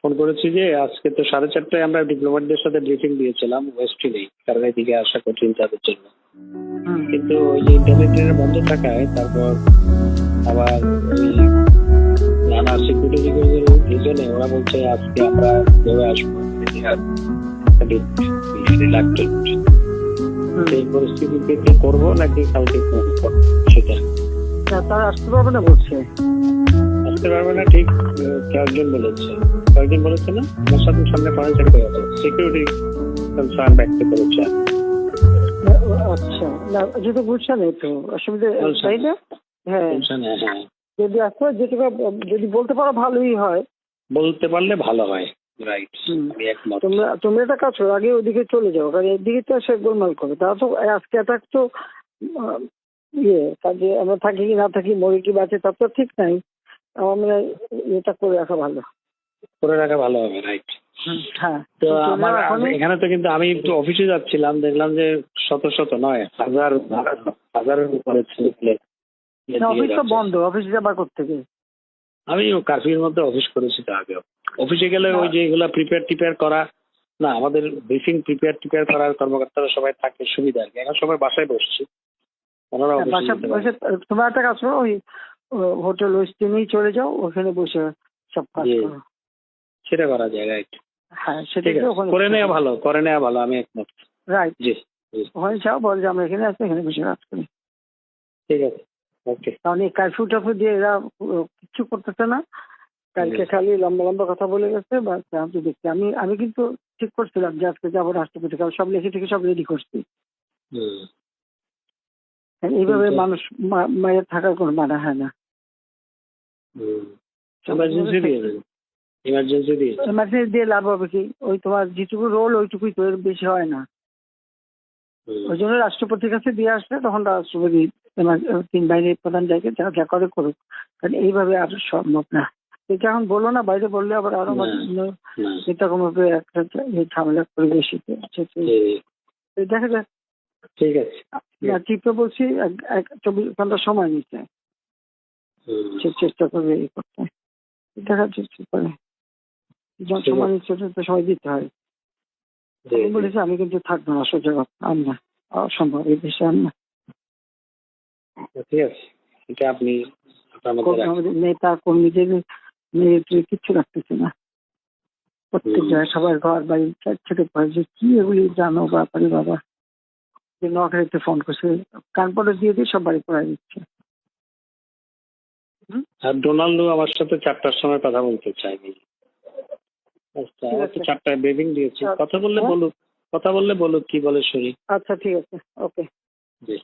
Phone করেছি যে আজকে তো 4:30টায় আমরা ডিপ্লোম্যাটদের সাথে ব্রিফিং দিয়েছিলাম ওয়েস্টে নেই, কারণ এদিকে আসা কঠিন তাদের জন্য। কিন্তু ওই যে ইন্টারনেটের বন্ধ থাকায় তারপর আবার ওই নানা সিকিউরিটি রিজনে ওরা বলছে আজকে আমরা কিভাবে আসবো, রিলাক্টেন্ট। এই পরিস্থিতিতে করবো নাকি কালকে করবো সেটা তারা আসতে পারবে না বলছে। আসতে পারবে না ঠিক কয়েকজন বলেছে না, আমার সাথে সামনে ফরেন্সিক হয়ে গেছে, সিকিউরিটি কনসার্ন ব্যক্ত করেছে। আচ্ছা, না যেহেতু বুঝছে না তো অসুবিধা তাই না? হ্যাঁ, যদি আসতে যেটুকু যদি বলতে পারো ভালোই হয়, বলতে পারলে ভালো হয়। রাইট, তোমরা একটা কাজ করো, আগে ওইদিকে চলে যাও, কারণ এদিকে তো এসে গোলমাল করবে। তারা তো আজকে অ্যাটাক তো কাজে আমরা থাকি কি না থাকি, মরে কি বাঁচে তার তো ঠিক নাই। আমার মনে হয় এটা করে রাখা ভালো হবে। রাইট। হ্যাঁ, তো আমার এখানে তো কিন্তু আমি একটু অফিসে যাচ্ছিলাম, দেখলাম যে শত নয় হাজারের উপরে অফিস তো বন্ধ, অফিসে যাবার কোত্থেকে? আমি কার্ফিউর মধ্যে অফিস করেছি তো আগে। অফিসে গেলে ওই যে এগুলা প্রিপেয়ার করা না, আমাদের ব্রিফিং প্রিপেয়ার করার কর্মকর্তারা সবাই থাকে, সুবিধা আর কি। এখন সবাই বাসায় বসছি, তোমার একটা কাজ করো, ওই হোটেল ওয়েস্টিনেই চলে যাও, ওখানে বসে সব কাজ করো। সেটা করা যায়। রাইট। হ্যাঁ, সেটা করে নেওয়া ভালো, আমি একমত। রাইট, জি, ওখানে যাও, বল যে আমরা এখানে আসছি, এখানে বসে কাজ করি। ঠিক আছে, ওকে। কারণ এই কারফিউ টাফিউ দিয়ে এরা কিচ্ছু করতেছে না, কালকে খালি লম্বা কথা বলে গেছে। বা দেখছি আমি কিন্তু ঠিক করছিলাম যে আজকে যাবো রাষ্ট্রপতি, কারণ সব লিখে থেকে সব রেডি করছি। এইভাবে মানুষ মায়ের থাকার কোনো মানা হয় না। ইমার্জেন্সি দিয়ে লাভ হবে কি? ওই তোমার যেটুকু রোল ওইটুকুই তো, এর বেশি হয় না। ওই জন্য রাষ্ট্রপতির কাছে দিয়ে আসলে তখন রাষ্ট্রপতি তিন বাহিনীর প্রধান জায়গায় যা করে করুক, কারণ এইভাবে আর সম্ভব না। এটা এখন বলো না, বাইরে বললে আবার আরো এরকম ভাবে একটা ঝামেলা পরিবেশ দেখা যাক। ঠিক আছে, চিফকে বলছি 24 ঘন্টা সময় নিচ্ছে, সে চেষ্টা করবে এই করতে। দেখা যাচ্ছে করে সময় নিচ্ছে, তো সময় দিতে হয়। বলেছি আমি কিন্তু থাকবো না, সোজা কথা আমরা অসম্ভব এই দেশে আমরা। ঠিক আছে, এটা আপনি নেতা কর্মীদের কিচ্ছু রাখতেছে না। প্রত্যেক জায়গায় সবার ঘর বাড়ি ছোট যে কি এগুলি জানো ব্যাপারে বাবা, যে নোয়াখালীতে ফোন করছে, কানপটে দিয়ে দিয়ে সব বাড়ি পড়াই দিচ্ছে। আর ডোনাল্ডো আমার সাথে 4টার সময় কথা বলতে চাইনি। আচ্ছা, 4টায় ব্রিফিং দিয়েছি, কথা বললে বলুক কি বলে শরীর। আচ্ছা, ঠিক আছে, ওকে। জি।